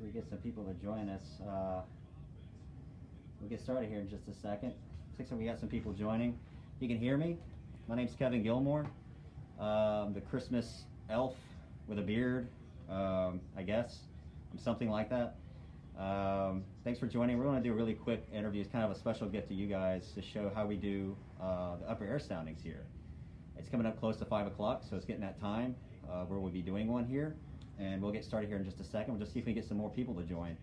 we get some people to join us. We'll get started here in just a second. Looks like we got some people joining. You can hear me. My name's Kevin Gilmore. The Christmas elf with a beard, I guess. I'm something like that. Thanks for joining. We're going to do a really quick interview. It's kind of a special gift to you guys to show how we do the upper air soundings here. It's coming up close to 5 o'clock, so it's getting that time where we'll be doing one here. And we'll get started here in just a second. We'll just see if we can get some more people to join.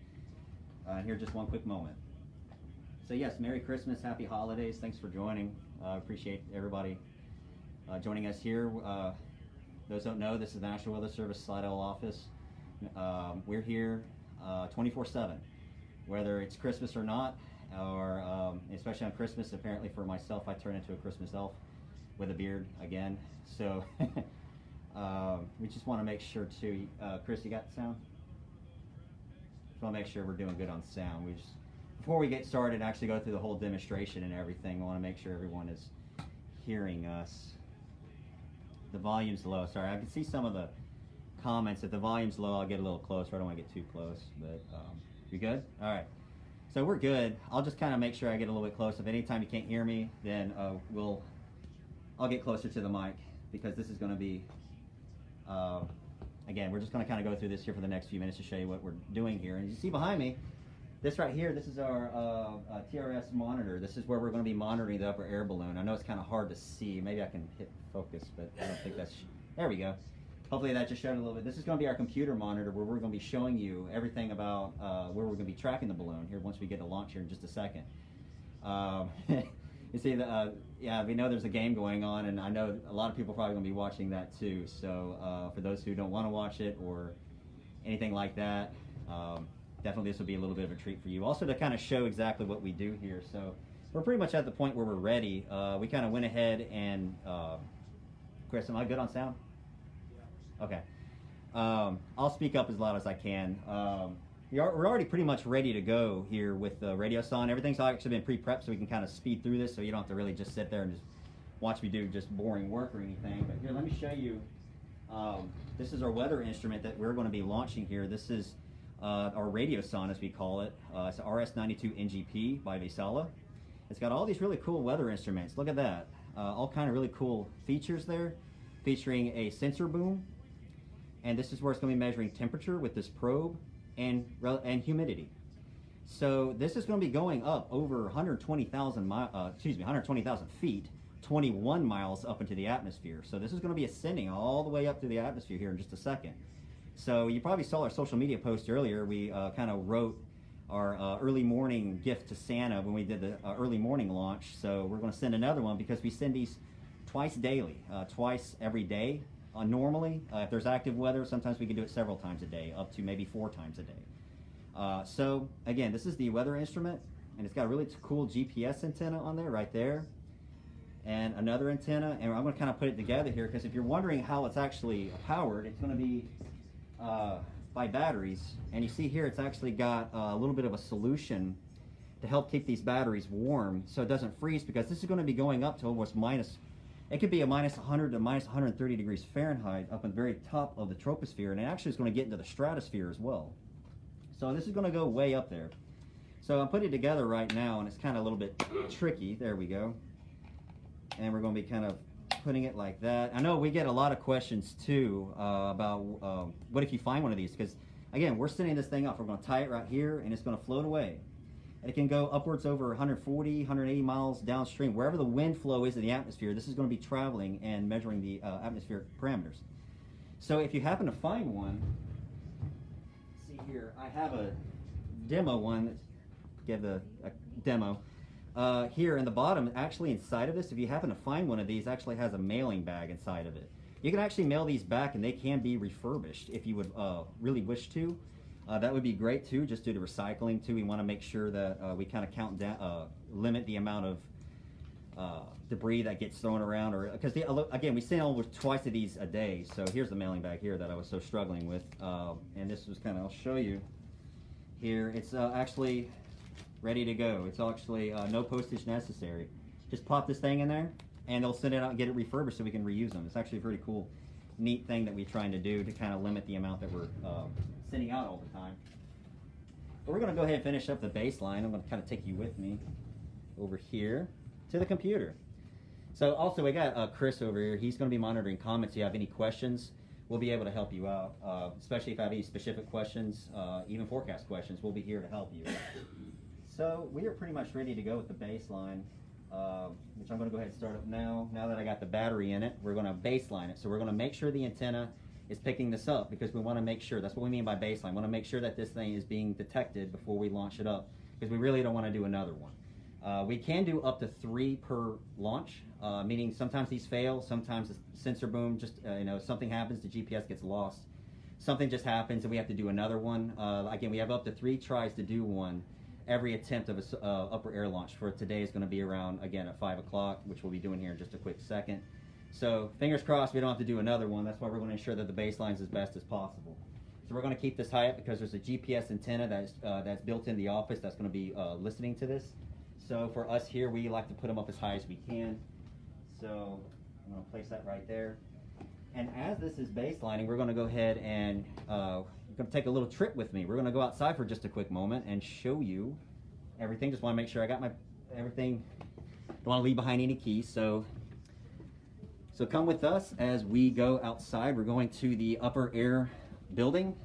Here, just one quick moment. So yes, Merry Christmas, Happy Holidays. Thanks for joining. Appreciate everybody joining us here. Those who don't know, this is the National Weather Service Slidell office. We're here 24/7, whether it's Christmas or not, or especially on Christmas. Apparently for myself, I turn into a Christmas elf with a beard again. So we just want to make sure too. Chris, you got sound? Just want to make sure we're doing good on sound. We just, before we get started and actually go through the whole demonstration and everything, I want to make sure everyone is hearing us. The volume's low. Sorry, I can see some of the comments. If the volume's low, I'll get a little closer. I don't want to get too close, but you good? All right. So we're good. I'll just kind of make sure I get a little bit close. If anytime you can't hear me, then I'll get closer to the mic, because this is going to be, again, we're just going to kind of go through this here for the next few minutes to show you what we're doing here. And you see behind me, this right here, this is our TRS monitor. This is where we're going to be monitoring the upper air balloon. I know it's kind of hard to see. Maybe I can hit focus, but I don't think that's, there we go. Hopefully that just showed a little bit. This is going to be our computer monitor, where we're going to be showing you everything about where we're going to be tracking the balloon here once we get to launch here in just a second. You see, yeah, we know there's a game going on, and I know a lot of people are probably going to be watching that too. So for those who don't want to watch it or anything like that, definitely this will be a little bit of a treat for you. Also to kind of show exactly what we do here. So we're pretty much at the point where we're ready. We kind of went ahead and, Chris, am I good on sound? Okay. I'll speak up as loud as I can. We're already pretty much ready to go here with the Radiosonde. Everything's actually been pre-prepped, so we can kind of speed through this, so you don't have to really just sit there and just watch me do just boring work or anything. But here, let me show you. This is our weather instrument that we're going to be launching here. This is our Radiosonde, as we call it. It's an RS92 NGP by Vaisala. It's got all these really cool weather instruments. Look at that. All kind of really cool features there, featuring a sensor boom. And this is where it's going to be measuring temperature with this probe and humidity. So this is going to be going up over 120,000 feet, 21 miles up into the atmosphere. So this is going to be ascending all the way up to the atmosphere here in just a second. So you probably saw our social media post earlier. We kind of wrote our early morning gift to Santa when we did the early morning launch. So we're going to send another one, because we send these twice daily, twice every day. Normally, if there's active weather, sometimes we can do it several times a day, up to maybe 4 times a day. So again, this is the weather instrument, and it's got a really cool GPS antenna on there, right there, and another antenna. And I'm going to kind of put it together here, because if you're wondering how it's actually powered, it's going to be by batteries. And you see here, it's actually got a little bit of a solution to help keep these batteries warm so it doesn't freeze, because this is going to be going up to almost it could be a minus 100 to minus 130 degrees Fahrenheit up in the very top of the troposphere, and it actually is going to get into the stratosphere as well. So this is going to go way up there. So I'm putting it together right now, and it's kind of a little bit tricky. There we go. And we're going to be kind of putting it like that. I know we get a lot of questions too about what if you find one of these, because again, we're sending this thing off. We're going to tie it right here, and it's going to float away. And it can go upwards over 140, 180 miles downstream. Wherever the wind flow is in the atmosphere, this is going to be traveling and measuring the atmospheric parameters. So if you happen to find one, see here, I have a demo one. Give a demo. Here in the bottom, actually inside of this, if you happen to find one of these, actually has a mailing bag inside of it. You can actually mail these back, and they can be refurbished if you would really wish to. That would be great too, just due to recycling too. We want to make sure that we kind of count down, limit the amount of debris that gets thrown around, or because again, we send over twice of these a day. So here's the mailing bag here that I was so struggling with, and this was kind of, I'll show you here. It's actually ready to go. It's actually no postage necessary. Just pop this thing in there, and they'll send it out and get it refurbished so we can reuse them. It's actually a pretty cool, neat thing that we're trying to do to kind of limit the amount that we're sending out all the time. We're going to go ahead and finish up the baseline. I'm going to kind of take you with me over here to the computer. So also we got Chris over here. He's going to be monitoring comments. If you have any questions, we'll be able to help you out, especially if I have any specific questions, even forecast questions. We'll be here to help you. So we are pretty much ready to go with the baseline, which I'm going to go ahead and start up now. Now that I got the battery in it, we're going to baseline it. So we're going to make sure the antenna is picking this up, because we want to make sure, that's what we mean by baseline. We want to make sure that this thing is being detected before we launch it up, because we really don't want to do another one. We can do up to 3 per launch, meaning sometimes these fail, sometimes the sensor boom, just something happens, the GPS gets lost, something just happens and we have to do another one. Again, we have up to 3 tries to do one. Every attempt of a upper air launch for today is going to be around, again, at 5 o'clock, which we'll be doing here in just a quick second. So fingers crossed we don't have to do another one. That's why we're going to ensure that the baseline is as best as possible. So we're going to keep this high up because there's a GPS antenna that's built in the office that's going to be listening to this. So for us here, we like to put them up as high as we can. So I'm going to place that right there. And as this is baselining, we're going to go ahead and we're going to take a little trip with me. We're going to go outside for just a quick moment and show you everything. Just want to make sure I got my everything. Don't want to leave behind any keys. So come with us as we go outside. We're going to the upper air building.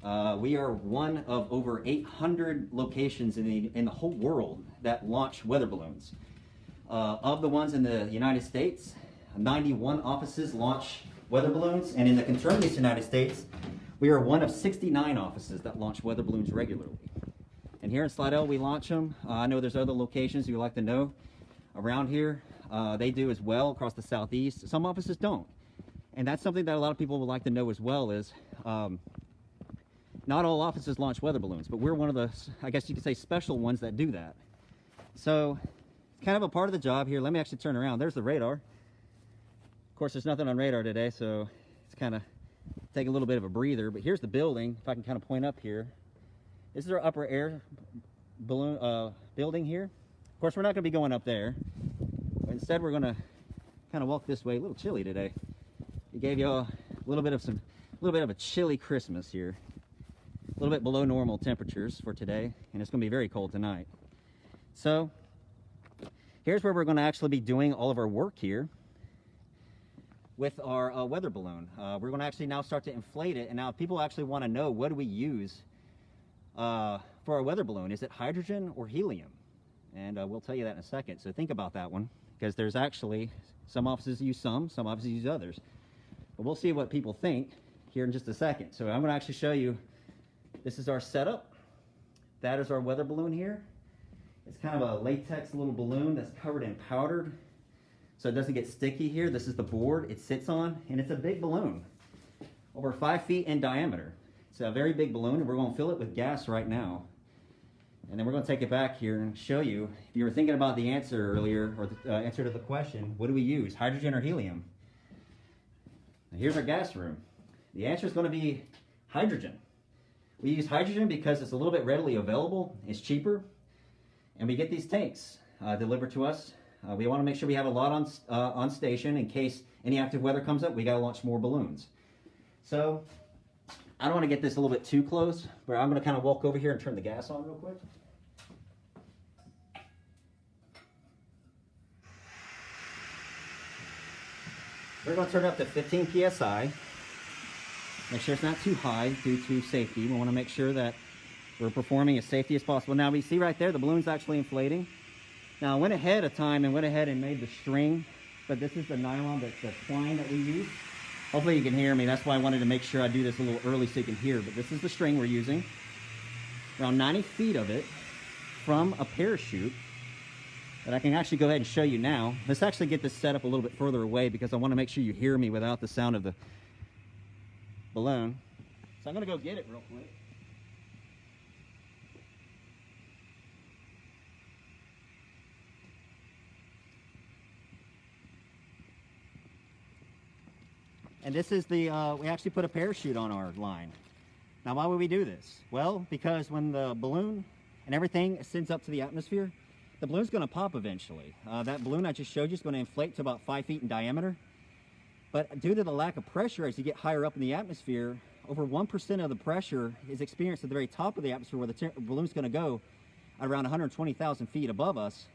We are one of over 800 locations in the whole world that launch weather balloons. Of the ones in the United States, 91 offices launch weather balloons, and in the contiguous United States, we are one of 69 offices that launch weather balloons regularly. And here in Slidell, we launch them. I know there's other locations you like to know around here. They do as well across the Southeast. Some offices don't. And that's something that a lot of people would like to know as well is, not all offices launch weather balloons, but we're one of the, I guess you could say, special ones that do that. So it's kind of a part of the job here. Let me actually turn around. There's the radar. Of course, there's nothing on radar today, so it's kind of take a little bit of a breather. But here's the building. If I can kind of point up here. This is our upper air balloon building here. Of course, we're not going to be going up there. But instead, we're going to kind of walk this way. A little chilly today. It gave you a little bit of a chilly Christmas here. A little bit below normal temperatures for today, and it's going to be very cold tonight. So here's where we're going to actually be doing all of our work here with our weather balloon. We're going to actually now start to inflate it, and now people actually want to know, what do we use for our weather balloon? Is it hydrogen or helium? And we'll tell you that in a second. So think about that one, because there's actually some offices use some offices use others. But we'll see what people think here in just a second. So I'm going to actually show you. This is our setup. That is our weather balloon here. It's kind of a latex little balloon that's covered in powder, so it doesn't get sticky here. This is the board it sits on, and it's a big balloon, over 5 feet in diameter. It's a very big balloon, and we're going to fill it with gas right now. And then we're going to take it back here and show you, if you were thinking about the answer earlier, or the answer to the question, what do we use, hydrogen or helium? Now here's our gas room. The answer is going to be hydrogen. We use hydrogen because it's a little bit readily available, it's cheaper, and we get these tanks delivered to us. We want to make sure we have a lot on station in case any active weather comes up. We got to launch more balloons. So I don't want to get this a little bit too close, but I'm going to kind of walk over here and turn the gas on real quick. We're going to turn it up to 15 psi. Make sure it's not too high due to safety. We want to make sure that we're performing as safety as possible. Now we see right there, the balloon's actually inflating. Now I went ahead of time and went ahead and made the string, but this is the nylon, the twine that we use. Hopefully you can hear me. That's why I wanted to make sure I do this a little early so you can hear. But this is the string we're using. Around 90 feet of it from a parachute that I can actually go ahead and show you now. Let's actually get this set up a little bit further away because I want to make sure you hear me without the sound of the balloon. So I'm going to go get it real quick. And this is the, we actually put a parachute on our line. Now why would we do this? Well, because when the balloon and everything ascends up to the atmosphere, the balloon's going to pop eventually. That balloon I just showed you is going to inflate to about 5 feet in diameter. But due to the lack of pressure, as you get higher up in the atmosphere, over 1% of the pressure is experienced at the very top of the atmosphere where the balloon's going to go at around 120,000 feet above us,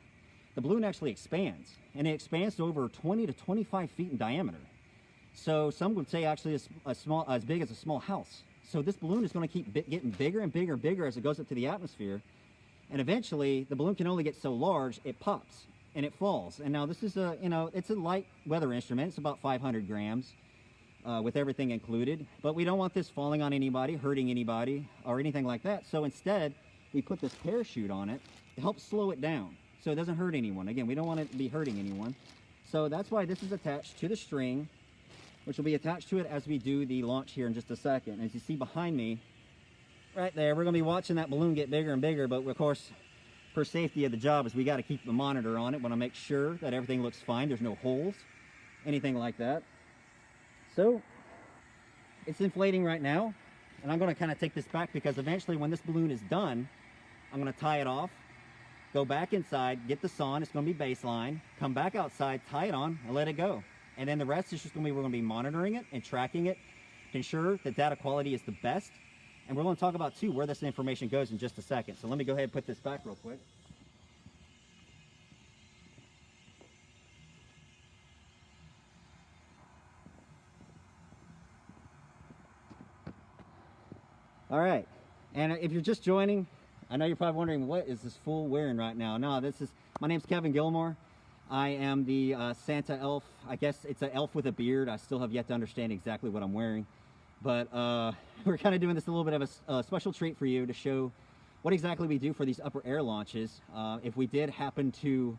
the balloon actually expands, and it expands to over 20 to 25 feet in diameter. So some would say actually as big as a small house. So this balloon is going to keep getting bigger and bigger and bigger as it goes up to the atmosphere. And eventually the balloon can only get so large, it pops and it falls. And now this is a, it's a light weather instrument. It's about 500 grams with everything included. But we don't want this falling on anybody, hurting anybody, or anything like that. So instead, we put this parachute on it to help slow it down so it doesn't hurt anyone. Again, we don't want it to be hurting anyone. So that's why this is attached to the string, which will be attached to it as we do the launch here in just a second. As you see behind me, right there, we're going to be watching that balloon get bigger and bigger, but of course, for safety of the job, is we got to keep the monitor on it. Want to make sure that everything looks fine. There's no holes, anything like that. So it's inflating right now, and I'm going to kind of take this back because eventually when this balloon is done, I'm going to tie it off, go back inside, get this on. It's going to be baseline, come back outside, tie it on, and let it go. And then the rest is just going to be, we're going to be monitoring it and tracking it to ensure that data quality is the best. And we're going to talk about too where this information goes in just a second. So let me go ahead and put this back real quick. All right, and if you're just joining, I know you're probably wondering, what is this fool wearing right now? No, my name's Kevin Gilmore. I am the Santa elf. I guess it's an elf with a beard. I still have yet to understand exactly what I'm wearing. But we're kind of doing this a little bit of a special treat for you to show what exactly we do for these upper air launches. If we did happen to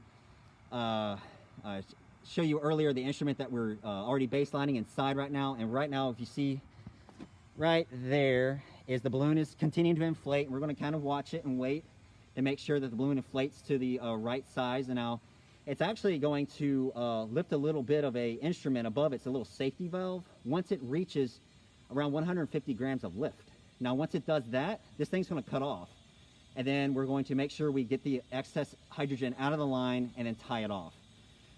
show you earlier the instrument that we're already baselining inside right now. And right now, if you see right there, is the balloon is continuing to inflate. And we're going to kind of watch it and wait to make sure that the balloon inflates to the right size. And now it's actually going to lift a little bit of a instrument above. It's a little safety valve. Once it reaches around 150 grams of lift. Now, once it does that, this thing's going to cut off. And then we're going to make sure we get the excess hydrogen out of the line and then tie it off.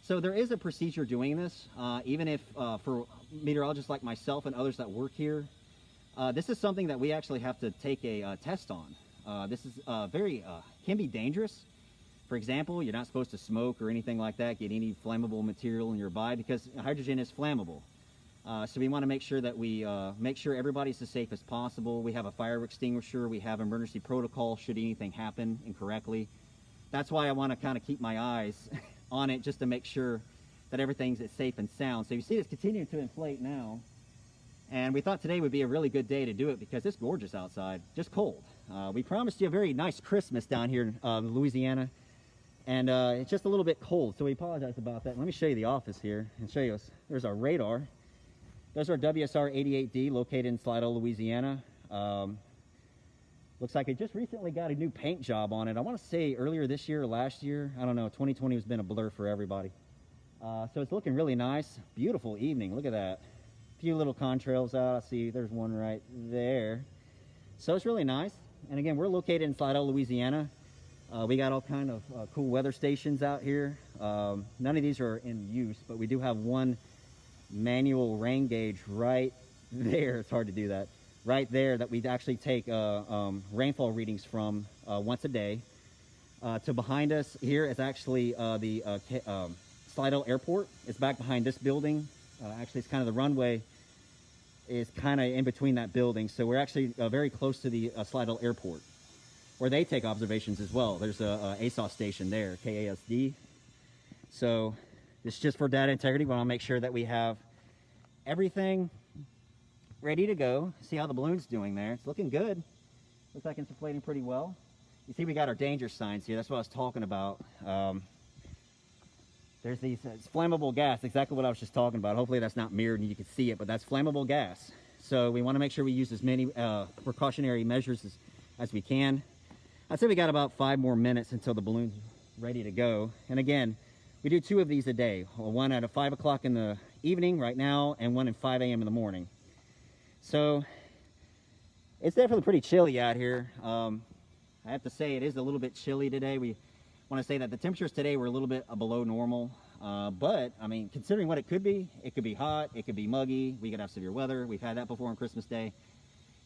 So there is a procedure doing this, even if for meteorologists like myself and others that work here, this is something that we actually have to take a test on. This is can be dangerous. For example, you're not supposed to smoke or anything like that, get any flammable material nearby because hydrogen is flammable. So we want to make sure that we make sure everybody's as safe as possible. We have a fire extinguisher. We have emergency protocol should anything happen incorrectly. That's why I want to kind of keep my eyes on it just to make sure that everything's safe and sound. So you see it's continuing to inflate now. And we thought today would be a really good day to do it because it's gorgeous outside, just cold. We promised you a very nice Christmas down here in Louisiana. And it's just a little bit cold, so we apologize about that. Let me show you the office here and show you. There's our radar. There's our WSR 88D located in Slidell, Louisiana. Looks like it just recently got a new paint job on it. I want to say earlier this year or last year. I don't know. 2020 has been a blur for everybody. So it's looking really nice. Beautiful evening. Look at that. A few little contrails out. I see there's one right there. So it's really nice. And again, we're located in Slidell, Louisiana. We got all kind of cool weather stations out here. None of these are in use, but we do have one manual rain gauge right there. It's hard to do that. Right there that we actually take rainfall readings from once a day. To behind us here is actually the Slidell Airport. It's back behind this building. Actually, it's kind of the runway is kind of in between that building. So we're actually very close to the Slidell Airport, where they take observations as well. There's a ASOS station there, KASD. So this is just for data integrity. We want to make sure that we have everything ready to go. See how the balloon's doing there. It's looking good. Looks like it's inflating pretty well. You see we got our danger signs here. That's what I was talking about. There's these, it's flammable gas, exactly what I was just talking about. Hopefully that's not mirrored and you can see it, but that's flammable gas. So we want to make sure we use as many precautionary measures as we can. I'd say we got about 5 more minutes until the balloon's ready to go. And again, we do 2 of these a day. One at 5 o'clock in the evening right now, and one at 5 a.m. in the morning. So it's definitely pretty chilly out here. I have to say it is a little bit chilly today. We want to say that the temperatures today were a little bit below normal. But, I mean, considering what it could be hot, it could be muggy, we could have severe weather. We've had that before on Christmas Day.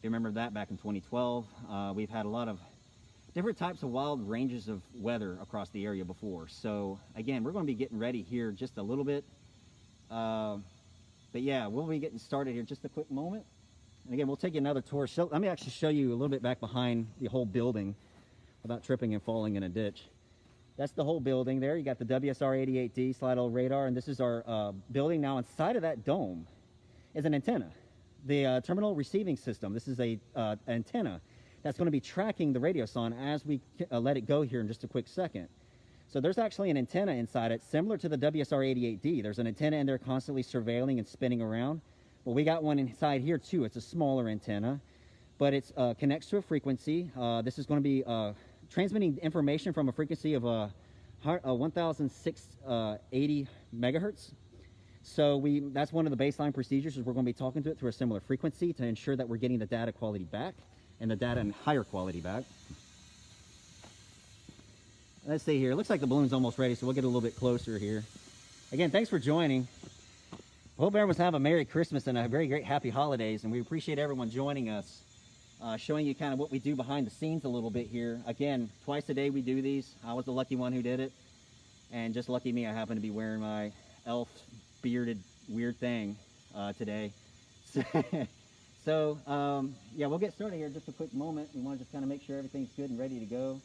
You remember that back in 2012. We've had a lot of different types of wild ranges of weather across the area before. So again, we're going to be getting ready here just a little bit. But yeah, we'll be getting started here just a quick moment. And again, we'll take you another tour. Let me actually show you a little bit back behind the whole building without tripping and falling in a ditch. That's the whole building there. You got the WSR-88D slide-out radar, and this is our building. Now inside of that dome is an antenna. The terminal receiving system. This is a antenna that's going to be tracking the radiosonde as we let it go here in just a quick second. So there's actually an antenna inside it, similar to the WSR-88D. There's an antenna in there constantly surveilling and spinning around. Well, we got one inside here too. It's a smaller antenna, but it connects to a frequency. This is going to be transmitting information from a frequency of 1,680 megahertz. So that's one of the baseline procedures, is we're going to be talking to it through a similar frequency to ensure that we're getting the data quality back and the data in higher quality back. Let's see here. It looks like the balloon's almost ready, so we'll get a little bit closer here. Again, thanks for joining. Hope everyone's having a Merry Christmas and a very great Happy Holidays, and we appreciate everyone joining us, showing you kind of what we do behind the scenes a little bit here. Again, twice a day we do these. I was the lucky one who did it, and just lucky me, I happen to be wearing my elf bearded weird thing today. So yeah, we'll get started here in just a quick moment. We want to just kind of make sure everything's good and ready to go.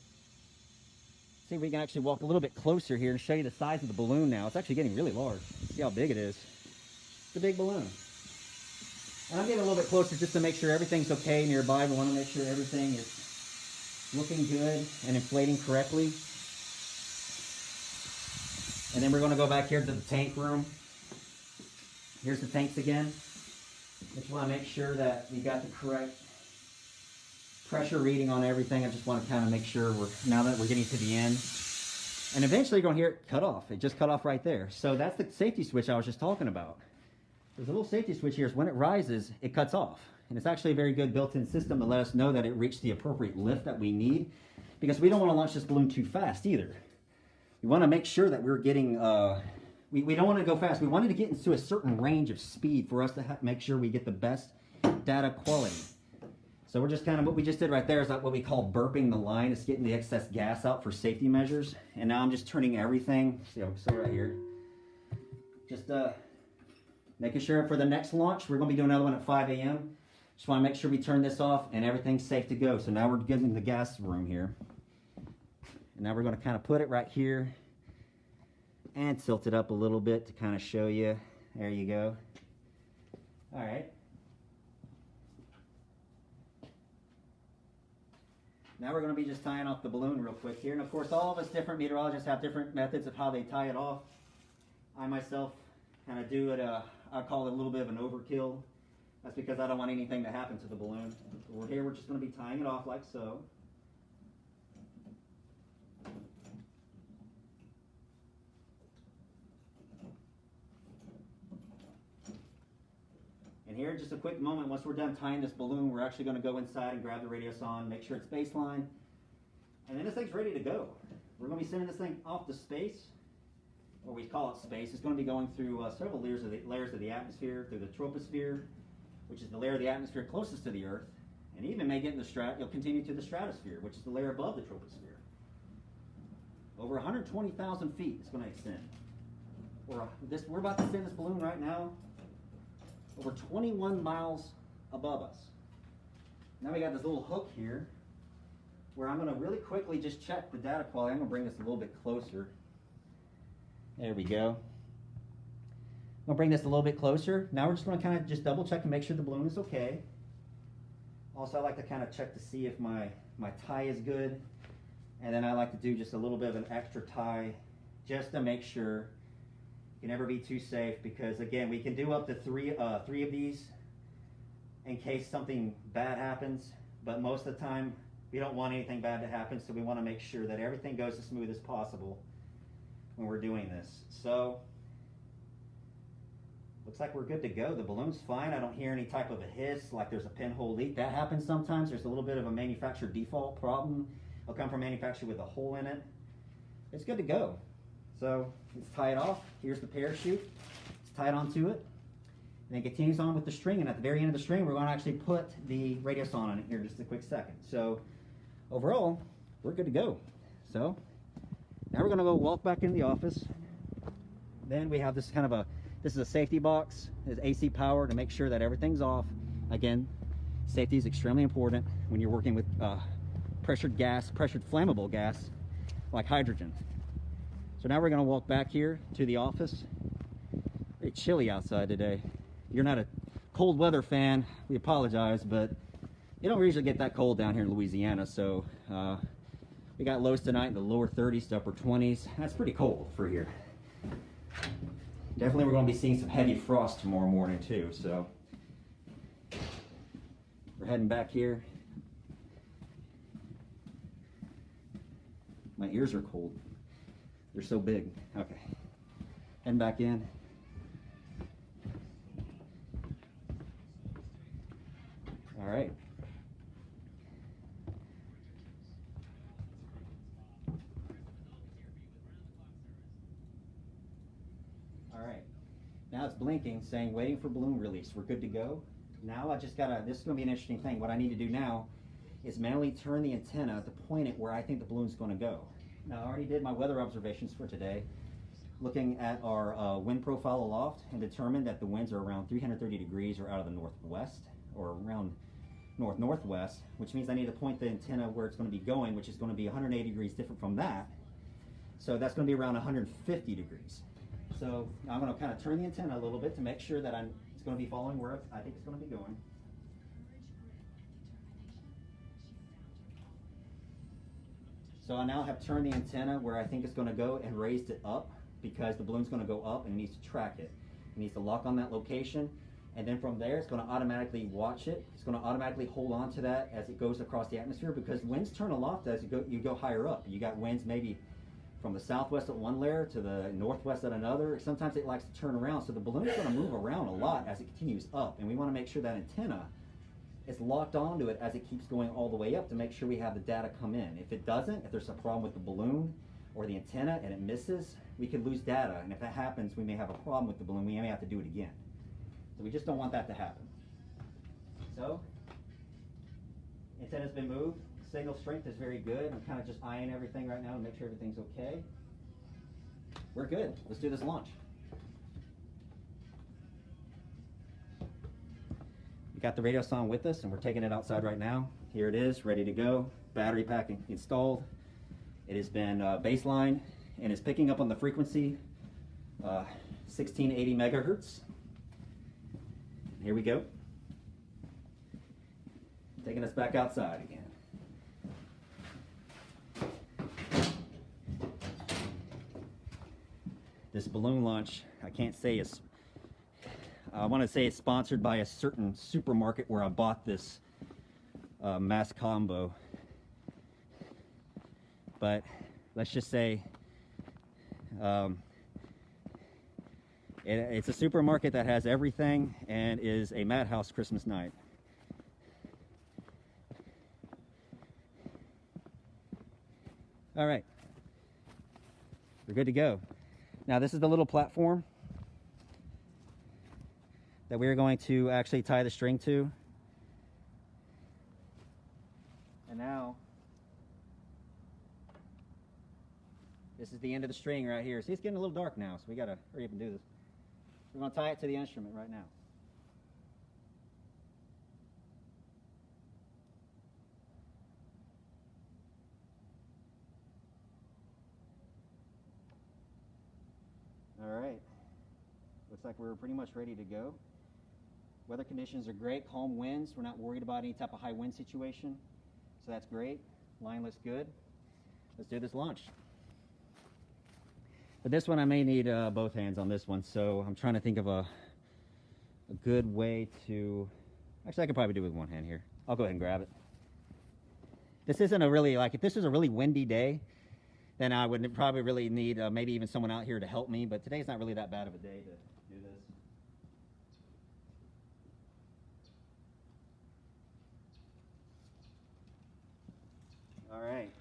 See if we can actually walk a little bit closer here and show you the size of the balloon now. It's actually getting really large. See how big it is. It's a big balloon. And I'm getting a little bit closer just to make sure everything's okay nearby. We want to make sure everything is looking good and inflating correctly. And then we're going to go back here to the tank room. Here's the tanks again. Just want to make sure that we got the correct pressure reading on everything. I just want to kind of make sure now that we're getting to the end. And eventually you're going to hear it cut off. It just cut off right there. So that's the safety switch I was just talking about. There's a little safety switch here. So when it rises, it cuts off. And it's actually a very good built-in system to let us know that it reached the appropriate lift that we need, because we don't want to launch this balloon too fast either. We want to make sure that we're getting, we don't want to go fast. We wanted to get into a certain range of speed for us to make sure we get the best data quality. So we're just kind of, what we just did right there is like what we call burping the line. It's getting the excess gas out for safety measures. And now I'm just turning everything, so right here, just making sure for the next launch, we're going to be doing another one at 5 a.m. Just want to make sure we turn this off and everything's safe to go. So now we're getting the gas room here. And now we're going to kind of put it right here and tilt it up a little bit to kind of show you. There you go. All right. Now we're going to be just tying off the balloon real quick here. And of course, all of us different meteorologists have different methods of how they tie it off. I myself kind of do it, I call it a little bit of an overkill. That's because I don't want anything to happen to the balloon. So we're here, we're just going to be tying it off like so. And here, just a quick moment, once we're done tying this balloon, we're actually going to go inside and grab the radiosonde, make sure it's baseline, and then this thing's ready to go. We're going to be sending this thing off to space, or we call it space. It's going to be going through several layers of the atmosphere, through the troposphere, which is the layer of the atmosphere closest to the Earth, and even may get in the you'll continue to the stratosphere, which is the layer above the troposphere. Over 120,000 feet it's going to extend. We're about to send this balloon right now over 21 miles above us. Now we got this little hook here where I'm going to really quickly just check the data quality. I'm going to bring this a little bit closer. There we go. I'm going to bring this a little bit closer. Now we're just going to kind of just double check and make sure the balloon is okay. Also, I like to kind of check to see if my tie is good. And then I like to do just a little bit of an extra tie just to make sure. You can never be too safe, because again, we can do up to three of these in case something bad happens, but most of the time we don't want anything bad to happen, so we want to make sure that everything goes as smooth as possible when we're doing this. So looks like we're good to go. The balloon's fine. I don't hear any type of a hiss like there's a pinhole leak. That happens sometimes. There's a little bit of a manufacturer default problem. It'll come from manufacturer with a hole in it. It's good to go. So let's tie it off. Here's the parachute. Let's tie it onto it. And it continues on with the string, and at the very end of the string, we're going to actually put the Radiosonde on it here in just a quick second. So overall, we're good to go. So now we're going to go walk back in the office. Then we have this this is a safety box. It's AC power to make sure that everything's off. Again, safety is extremely important when you're working with pressured flammable gas like hydrogen. So now we're going to walk back here to the office. It's chilly outside today. If you're not a cold weather fan, we apologize, but you don't usually get that cold down here in Louisiana. So we got lows tonight in the lower 30s to upper 20s. That's pretty cold for here. Definitely we're going to be seeing some heavy frost tomorrow morning too. So we're heading back here. My ears are cold. They're so big. Okay. Heading back in. All right. All right. Now it's blinking, saying waiting for balloon release. We're good to go. Now I just gotta, this is gonna be an interesting thing. What I need to do now is manually turn the antenna to point it where I think the balloon's gonna go. Now I already did my weather observations for today, looking at our wind profile aloft, and determined that the winds are around 330 degrees or out of the northwest, or around north-northwest, which means I need to point the antenna where it's going to be going, which is going to be 180 degrees different from that. So that's going to be around 150 degrees. So I'm going to kind of turn the antenna a little bit to make sure that it's going to be following where I think it's going to be going. So I now have turned the antenna where I think it's going to go and raised it up, because the balloon's going to go up and it needs to track it. It needs to lock on that location. And then from there, it's going to automatically watch it. It's going to automatically hold on to that as it goes across the atmosphere, because winds turn aloft as you go higher up. You got winds maybe from the southwest at one layer to the northwest at another. Sometimes it likes to turn around, so the balloon's going to move around a lot as it continues up. And we want to make sure that antenna is locked onto it as it keeps going all the way up to make sure we have the data come in. If it doesn't, if there's a problem with the balloon or the antenna and it misses, we could lose data. And if that happens, we may have a problem with the balloon. We may have to do it again. So we just don't want that to happen. So, antenna's been moved. Signal strength is very good. I'm kind of just eyeing everything right now to make sure everything's okay. We're good. Let's do this launch. We got the Radiosonde with us, and we're taking it outside right now. Here it is, ready to go. Battery pack installed. It has been baseline, and it's picking up on the frequency 1680 megahertz. Here we go. Taking us back outside again. This balloon launch, I can't say it's, I want to say it's sponsored by a certain supermarket where I bought this mass combo. But let's just say it's a supermarket that has everything and is a madhouse Christmas night. All right, we're good to go. Now this is the little platform that we're going to actually tie the string to. And now, this is the end of the string right here. See, it's getting a little dark now, so we gotta hurry up and do this. We're gonna tie it to the instrument right now. All right, looks like we're pretty much ready to go. Weather conditions are great, calm winds. We're not worried about any type of high wind situation, so that's great. Line looks good. Let's do this launch. But this one I may need both hands on this one, so I'm trying to think of a good way to, actually I could probably do it with one hand here. I'll go ahead and grab it. This isn't a really, like if this was a really windy day, then I would probably really need maybe even someone out here to help me, but today's not really that bad of a day to do this. All right.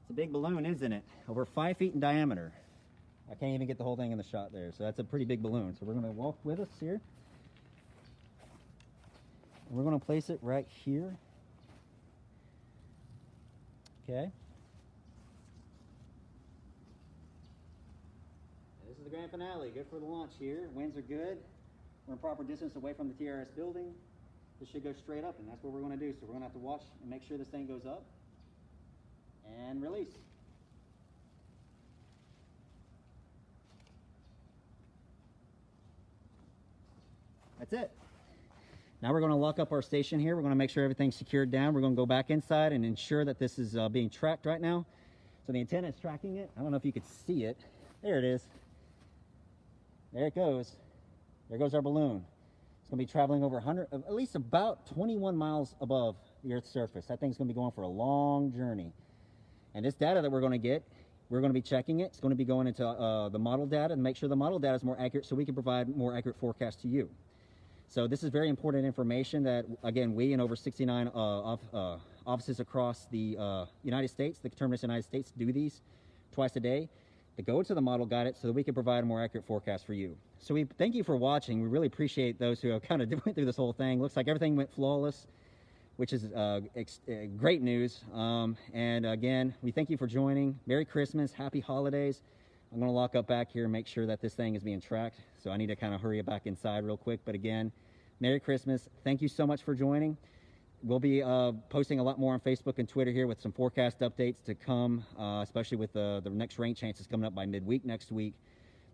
It's a big balloon, isn't it? Over 5 feet in diameter. I can't even get the whole thing in the shot there. So that's a pretty big balloon. So we're going to walk with us here. And we're going to place it right here. Okay. This is the grand finale. Good for the launch here. Winds are good. We're in proper distance away from the TRS building. This should go straight up, and that's what we're going to do. So we're going to have to watch and make sure this thing goes up and release. That's it. Now we're going to lock up our station here. We're going to make sure everything's secured down. We're going to go back inside and ensure that this is being tracked right now. So the antenna is tracking it. I don't know if you could see it. There it is. There it goes. There goes our balloon. It's going to be traveling over 100, at least about 21 miles above the Earth's surface. That thing's going to be going for a long journey. And this data that we're going to get, we're going to be checking it. It's going to be going into the model data and make sure the model data is more accurate so we can provide more accurate forecasts to you. So this is very important information that, again, we and over 69 offices across the United States, the Terminus United States, do these twice a day to go to the model guidance so that we can provide a more accurate forecast for you. So we thank you for watching. We really appreciate those who have kind of went through this whole thing. Looks like everything went flawless, which is great news. And again, we thank you for joining. Merry Christmas, happy holidays. I'm going to lock up back here and make sure that this thing is being tracked. So I need to kind of hurry it back inside real quick. But again, Merry Christmas. Thank you so much for joining. We'll be posting a lot more on Facebook and Twitter here with some forecast updates to come, especially with the next rain chances coming up by midweek next week.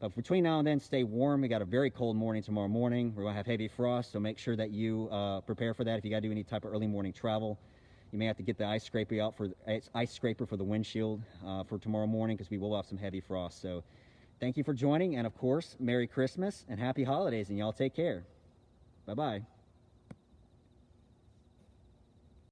But between now and then, stay warm. We got a very cold morning tomorrow morning. We're going to have heavy frost, so make sure that you prepare for that. If you got to do any type of early morning travel, you may have to get the ice scraper out for the windshield for tomorrow morning because we will have some heavy frost. So thank you for joining, and of course, Merry Christmas and Happy Holidays, and y'all take care. Bye-bye.